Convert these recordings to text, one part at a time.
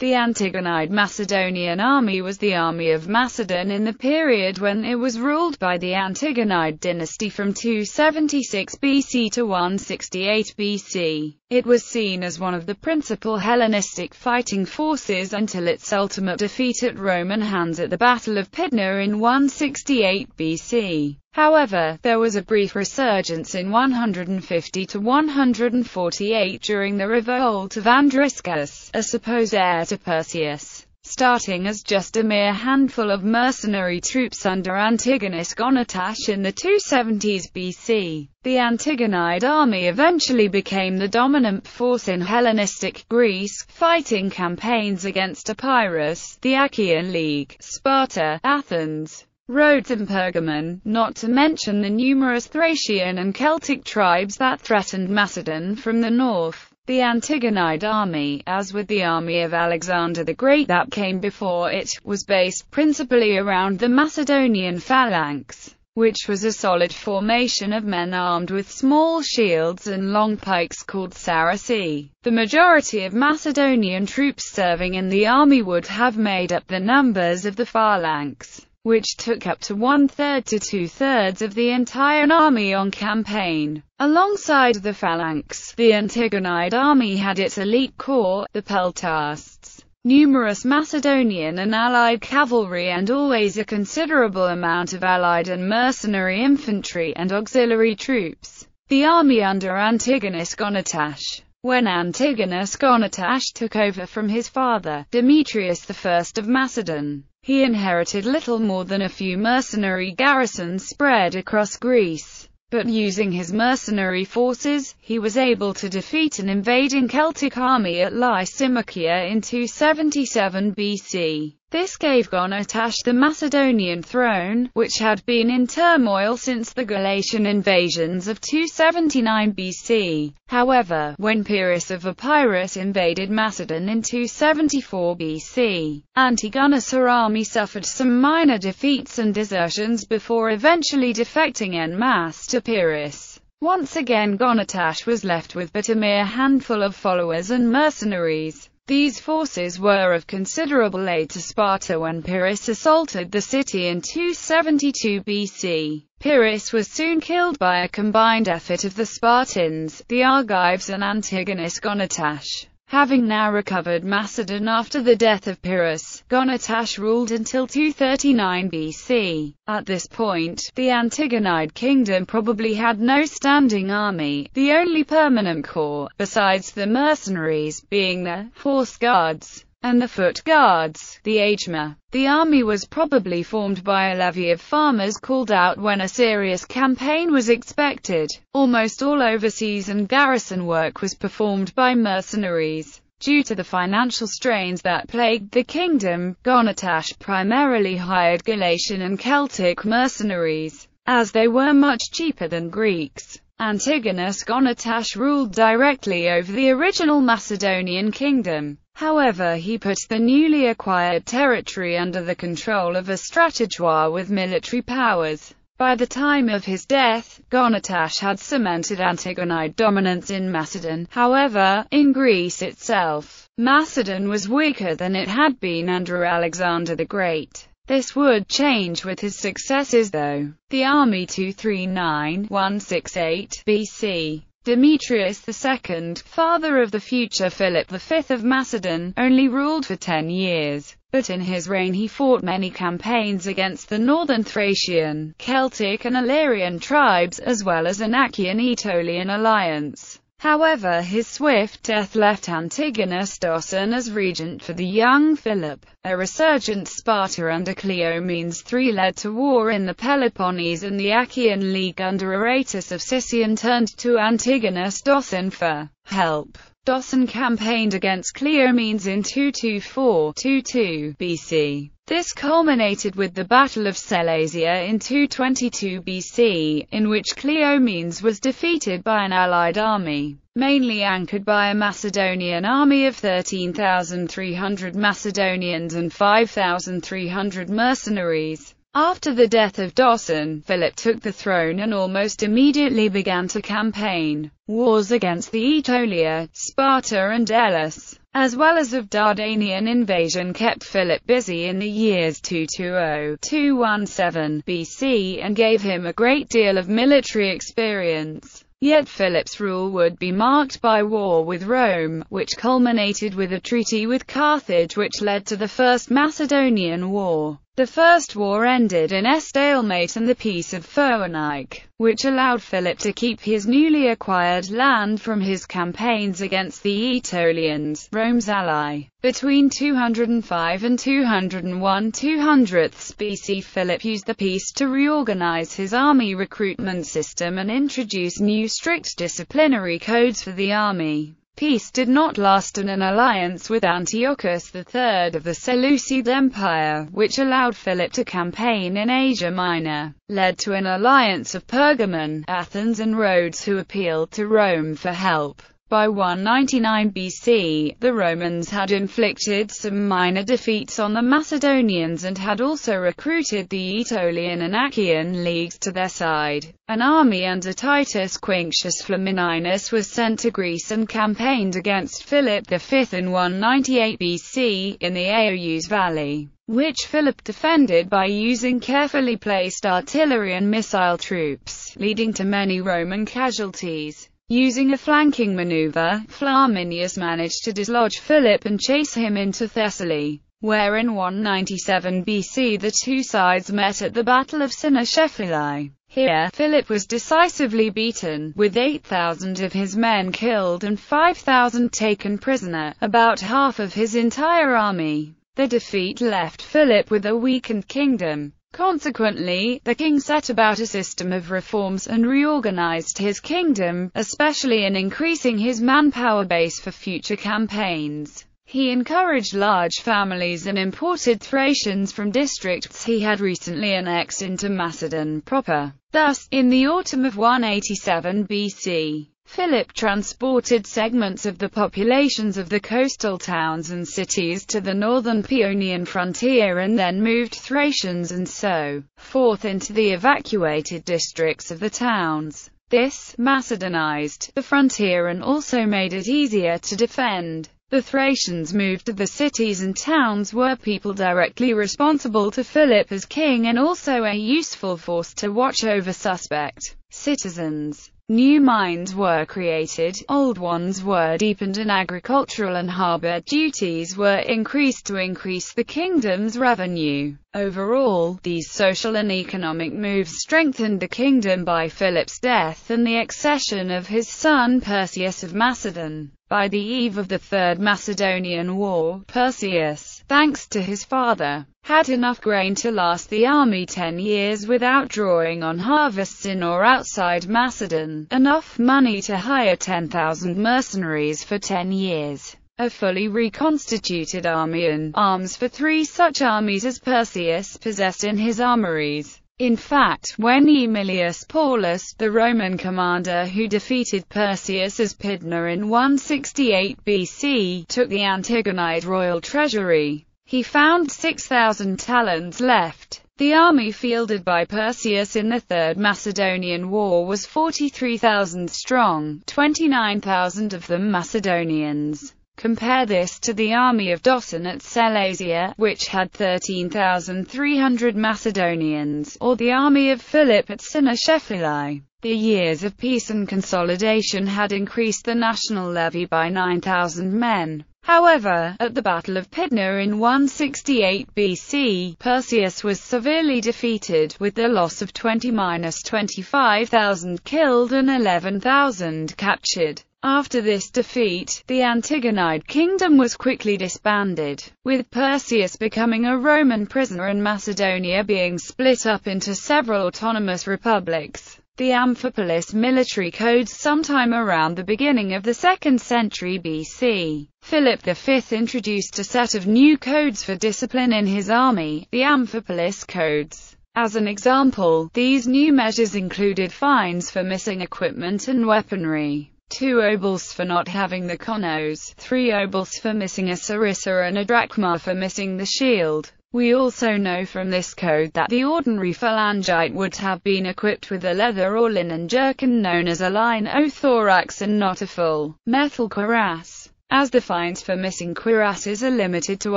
The Antigonid Macedonian army was the army of Macedon in the period when it was ruled by the Antigonid dynasty from 276 BC to 168 BC. It was seen as one of the principal Hellenistic fighting forces until its ultimate defeat at Roman hands at the Battle of Pydna in 168 BC. However, there was a brief resurgence in 150 to 148 during the revolt of Andriscus, a supposed heir to Perseus. Starting as just a mere handful of mercenary troops under Antigonus Gonatash in the 270s BC, the Antigonid army eventually became the dominant force in Hellenistic Greece, fighting campaigns against Epirus, the Achaean League, Sparta, Athens, Rhodes and Pergamon, not to mention the numerous Thracian and Celtic tribes that threatened Macedon from the north. The Antigonid army, as with the army of Alexander the Great that came before it, was based principally around the Macedonian phalanx, which was a solid formation of men armed with small shields and long pikes called sarci. The majority of Macedonian troops serving in the army would have made up the numbers of the phalanx, which took up to 1/3 to 2/3 of the entire army on campaign. Alongside the phalanx, the Antigonid army had its elite corps, the Peltarists, numerous Macedonian and allied cavalry, and always a considerable amount of allied and mercenary infantry and auxiliary troops. The army under Antigonus Gonatash. When Antigonus Gonatash took over from his father, Demetrius I of Macedon, he inherited little more than a few mercenary garrisons spread across Greece. But using his mercenary forces, he was able to defeat an invading Celtic army at Lysimachia in 277 BC. This gave Gonatash the Macedonian throne, which had been in turmoil since the Galatian invasions of 279 BC. However, when Pyrrhus of Epirus invaded Macedon in 274 BC, Antigonus' army suffered some minor defeats and desertions before eventually defecting en masse to Pyrrhus. Once again Gonatash was left with but a mere handful of followers and mercenaries. These forces were of considerable aid to Sparta when Pyrrhus assaulted the city in 272 BC. Pyrrhus was soon killed by a combined effort of the Spartans, the Argives and Antigonus Gonatash. Having now recovered Macedon after the death of Pyrrhus, Gonatash ruled until 239 BC. At this point, the Antigonid kingdom probably had no standing army, the only permanent corps, besides the mercenaries, being the horse guards and the foot guards, the agema. The army was probably formed by a levy of farmers called out when a serious campaign was expected. Almost all overseas and garrison work was performed by mercenaries. Due to the financial strains that plagued the kingdom, Gonatash primarily hired Galatian and Celtic mercenaries, as they were much cheaper than Greeks. Antigonus Gonatash ruled directly over the original Macedonian kingdom. However, he put the newly acquired territory under the control of a strategoi with military powers. By the time of his death, Gonatash had cemented Antigonid dominance in Macedon. However, in Greece itself, Macedon was weaker than it had been under Alexander the Great. This would change with his successors though. The army 239-168 BC. Demetrius II, father of the future Philip V of Macedon, only ruled for 10 years, but in his reign he fought many campaigns against the northern Thracian, Celtic and Illyrian tribes, as well as an Achaean-Aetolian alliance. However, his swift death left Antigonus Doson as regent for the young Philip. A resurgent Sparta under Cleomenes III led to war in the Peloponnese, and the Achaean League under Aratus of Sicyon turned to Antigonus Doson for help. Doson campaigned against Cleomenes in 224-22 BC. This culminated with the Battle of Sellasia in 222 BC, in which Cleomenes was defeated by an allied army, mainly anchored by a Macedonian army of 13,300 Macedonians and 5,300 mercenaries. After the death of Doson, Philip took the throne and almost immediately began to campaign wars against the Aetolia, Sparta and Elis. as well as of Dardanian invasion, kept Philip busy in the years 220–217 BC and gave him a great deal of military experience. Yet Philip's rule would be marked by war with Rome, which culminated with a treaty with Carthage which led to the First Macedonian War. The First War ended in a stalemate and the Peace of Phoenix, which allowed Philip to keep his newly acquired land from his campaigns against the Aetolians, Rome's ally. Between 205 and 201 200th BC, Philip used the peace to reorganize his army recruitment system and introduce new strict disciplinary codes for the army. Peace did not last, and an alliance with Antiochus III of the Seleucid Empire, which allowed Philip to campaign in Asia Minor, led to an alliance of Pergamon, Athens and Rhodes, who appealed to Rome for help. By 199 BC, the Romans had inflicted some minor defeats on the Macedonians and had also recruited the Aetolian and Achaean leagues to their side. An army under Titus Quinctius Flamininus was sent to Greece and campaigned against Philip V in 198 BC, in the Aouz Valley, which Philip defended by using carefully placed artillery and missile troops, leading to many Roman casualties. Using a flanking maneuver, Flaminius managed to dislodge Philip and chase him into Thessaly, where in 197 BC the two sides met at the Battle of Cynoscephalae. Here, Philip was decisively beaten, with 8,000 of his men killed and 5,000 taken prisoner, about half of his entire army. The defeat left Philip with a weakened kingdom. Consequently, the king set about a system of reforms and reorganized his kingdom, especially in increasing his manpower base for future campaigns. He encouraged large families and imported Thracians from districts he had recently annexed into Macedon proper. Thus, in the autumn of 187 BC, Philip transported segments of the populations of the coastal towns and cities to the northern Paeonian frontier and then moved Thracians and so forth into the evacuated districts of the towns. This Macedonized the frontier and also made it easier to defend. The Thracians moved to the cities and towns where people directly responsible to Philip as king and also a useful force to watch over suspect citizens. New mines were created, old ones were deepened, and agricultural and harbour duties were increased to increase the kingdom's revenue. Overall, these social and economic moves strengthened the kingdom by Philip's death and the accession of his son Perseus of Macedon. By the eve of the Third Macedonian War, Perseus, thanks to his father, had enough grain to last the army 10 years without drawing on harvests in or outside Macedon, enough money to hire 10,000 mercenaries for 10 years, a fully reconstituted army and arms for 3 such armies as Perseus possessed in his armories. In fact, when Aemilius Paulus, the Roman commander who defeated Perseus as Pydna in 168 BC, took the Antigonid royal treasury, he found 6,000 talents left. The army fielded by Perseus in the Third Macedonian War was 43,000 strong, 29,000 of them Macedonians. Compare this to the army of Doson at Sellasia, which had 13,300 Macedonians, or the army of Philip at Cynoscephalae. The years of peace and consolidation had increased the national levy by 9,000 men. However, at the Battle of Pydna in 168 BC, Perseus was severely defeated, with the loss of 20–25,000 killed and 11,000 captured. After this defeat, the Antigonid kingdom was quickly disbanded, with Perseus becoming a Roman prisoner and Macedonia being split up into several autonomous republics. The Amphipolis military codes sometime around the beginning of the 2nd century BC. Philip V introduced a set of new codes for discipline in his army, the Amphipolis codes. As an example, these new measures included fines for missing equipment and weaponry, 2 obols for not having the konos, 3 obols for missing a sarissa and a drachma for missing the shield. We also know from this code that the ordinary phalangite would have been equipped with a leather or linen jerkin known as a linothorax and not a full metal cuirass. as the fines for missing cuirasses are limited to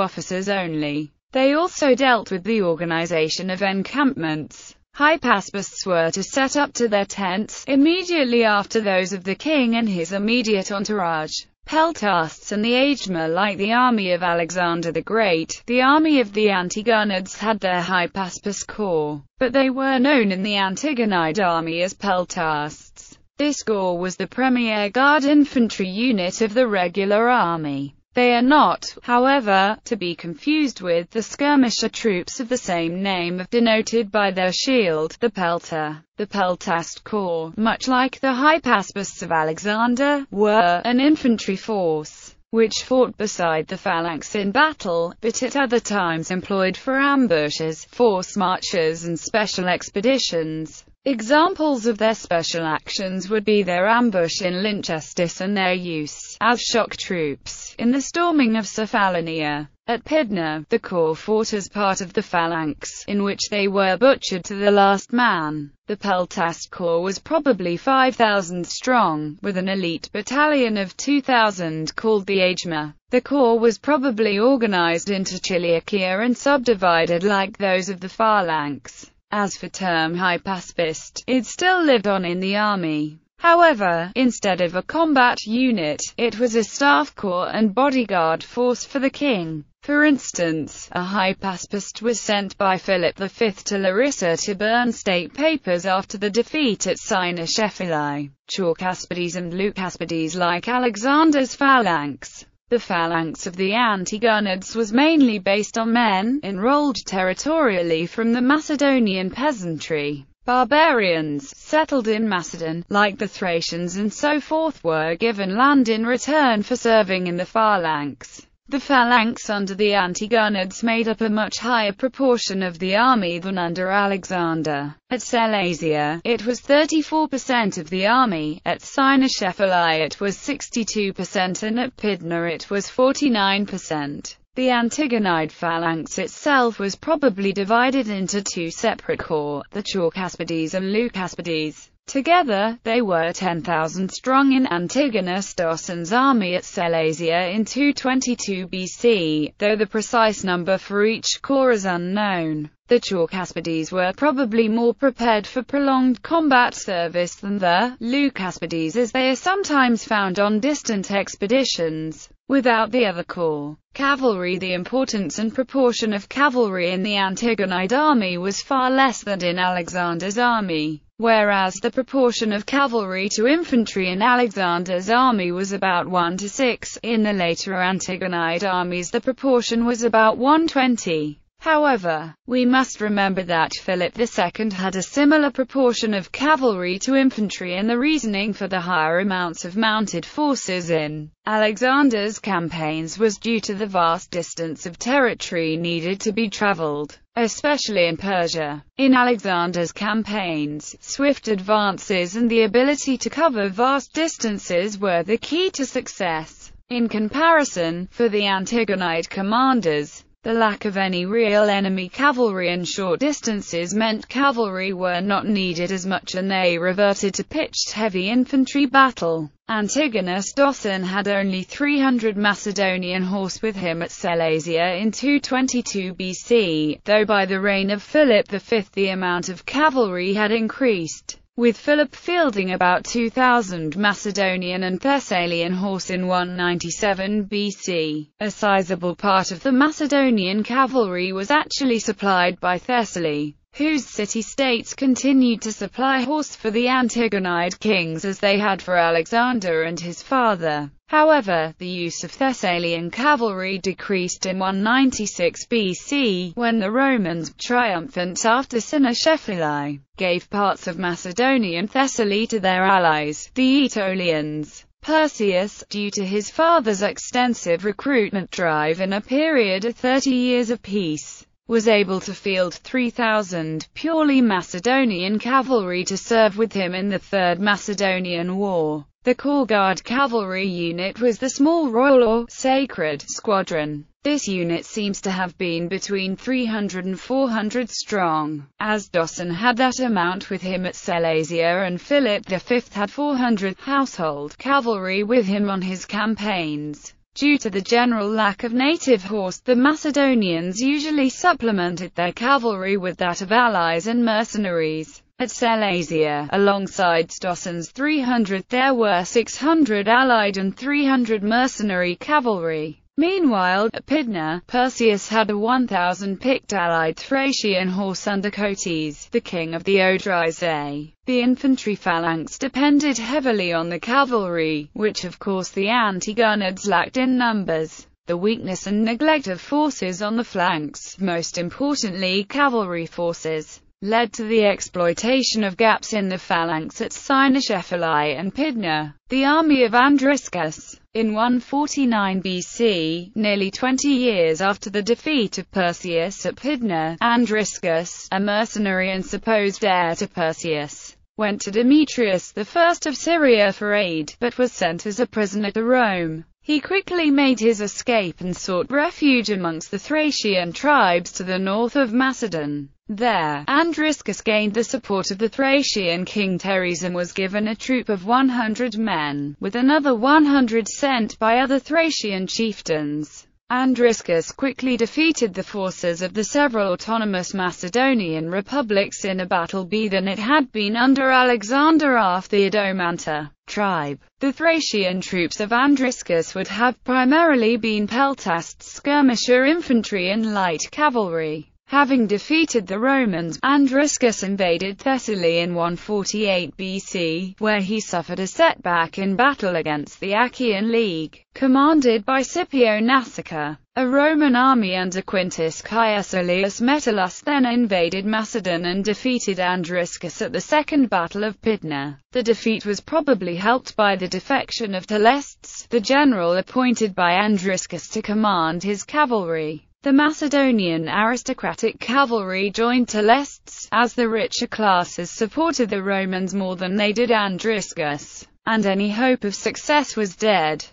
officers only. They also dealt with the organization of encampments. Hypaspists were to set up to their tents, immediately after those of the king and his immediate entourage. Peltasts and the Aegma, like the army of Alexander the Great, the army of the Antigonids had their Hypaspist corps, but they were known in the Antigonid army as Peltasts. This corps was the premier guard infantry unit of the regular army. They are not, however, to be confused with the skirmisher troops of the same name, denoted by their shield, the Peltor. The Peltast corps, much like the Hypaspists of Alexander, were an infantry force, which fought beside the phalanx in battle, but at other times employed for ambushes, force marches and special expeditions. Examples of their special actions would be their ambush in Lyncestis and their use as shock troops in the storming of Cephalonia. At Pydna, the corps fought as part of the phalanx, in which they were butchered to the last man. The Peltast corps was probably 5,000 strong, with an elite battalion of 2,000 called the Aegma. The corps was probably organized into chiliarchia and subdivided like those of the phalanx. As for term Hypaspist, it still lived on in the army. However, instead of a combat unit, it was a staff corps and bodyguard force for the king. For instance, a Hypaspist was sent by Philip V to Larissa to burn state papers after the defeat at Cynoscephalae. Chalcaspides and Leucaspides, like Alexander's phalanx. The phalanx of the Antigonids was mainly based on men enrolled territorially from the Macedonian peasantry. Barbarians, settled in Macedon, like the Thracians and so forth, were given land in return for serving in the phalanx. The phalanx under the Antigonids made up a much higher proportion of the army than under Alexander. At Sellasia, it was 34% of the army, at Cynoscephalae it was 62%, and at Pydna it was 49%. The Antigonid phalanx itself was probably divided into two separate corps, the Chalcaspides and Leucaspides. Together, they were 10,000 strong in Antigonus Dosson's army at Sellasia in 222 BC, though the precise number for each corps is unknown. The Chalcaspides were probably more prepared for prolonged combat service than the Leucaspides, as they are sometimes found on distant expeditions. Without the other corps, cavalry, the importance and proportion of cavalry in the Antigonid army was far less than in Alexander's army. Whereas the proportion of cavalry to infantry in Alexander's army was about 1 to 6, in the later Antigonid armies the proportion was about 1:20. However, we must remember that Philip II had a similar proportion of cavalry to infantry, and the reasoning for the higher amounts of mounted forces in Alexander's campaigns was due to the vast distance of territory needed to be traveled, especially in Persia. In Alexander's campaigns, swift advances and the ability to cover vast distances were the key to success. In comparison, for the Antigonid commanders, the lack of any real enemy cavalry and short distances meant cavalry were not needed as much, and they reverted to pitched heavy infantry battle. Antigonus Dosson had only 300 Macedonian horse with him at Sellasia in 222 BC, though by the reign of Philip V the amount of cavalry had increased, with Philip fielding about 2,000 Macedonian and Thessalian horse in 197 BC. A sizable part of the Macedonian cavalry was actually supplied by Thessaly, whose city-states continued to supply horse for the Antigonid kings as they had for Alexander and his father. However, the use of Thessalian cavalry decreased in 196 BC, when the Romans, triumphant after Cynoscephalae, gave parts of Macedonian Thessaly to their allies, the Aetolians. Perseus, due to his father's extensive recruitment drive in a period of 30 years of peace, was able to field 3,000 purely Macedonian cavalry to serve with him in the Third Macedonian War. The Corps Guard cavalry unit was the small royal or sacred squadron. This unit seems to have been between 300 and 400 strong, as Dosson had that amount with him at Sellasia and Philip V had 400 household cavalry with him on his campaigns. Due to the general lack of native horse, the Macedonians usually supplemented their cavalry with that of allies and mercenaries. At Sellasia, alongside Stosson's 300, there were 600 allied and 300 mercenary cavalry. Meanwhile, at Pydna, Perseus had a 1,000 picked allied Thracian horse under Cotys, the king of the Odrysae. The infantry phalanx depended heavily on the cavalry, which of course the Antigonids lacked in numbers. The weakness and neglect of forces on the flanks, most importantly cavalry forces, led to the exploitation of gaps in the phalanx at Cynoscephalae and Pydna. The army of Andriscus, in 149 BC, nearly 20 years after the defeat of Perseus at Pydna, Andriscus, a mercenary and supposed heir to Perseus, went to Demetrius I of Syria for aid, but was sent as a prisoner to Rome. He quickly made his escape and sought refuge amongst the Thracian tribes to the north of Macedon. There, Andriscus gained the support of the Thracian king Teres and was given a troop of 100 men, with another 100 sent by other Thracian chieftains. Andriscus quickly defeated the forces of the several autonomous Macedonian republics in a battle better than it had been under Alexander of the Odomanta tribe. The Thracian troops of Andriscus would have primarily been peltast skirmisher infantry and light cavalry. Having defeated the Romans, Andriscus invaded Thessaly in 148 BC, where he suffered a setback in battle against the Achaean League, commanded by Scipio Nasica. A Roman army under Quintus Caius Aelius Metellus then invaded Macedon and defeated Andriscus at the Second Battle of Pydna. The defeat was probably helped by the defection of Telestes, the general appointed by Andriscus to command his cavalry. The Macedonian aristocratic cavalry joined Telestes, as the richer classes supported the Romans more than they did Andriscus, and any hope of success was dead.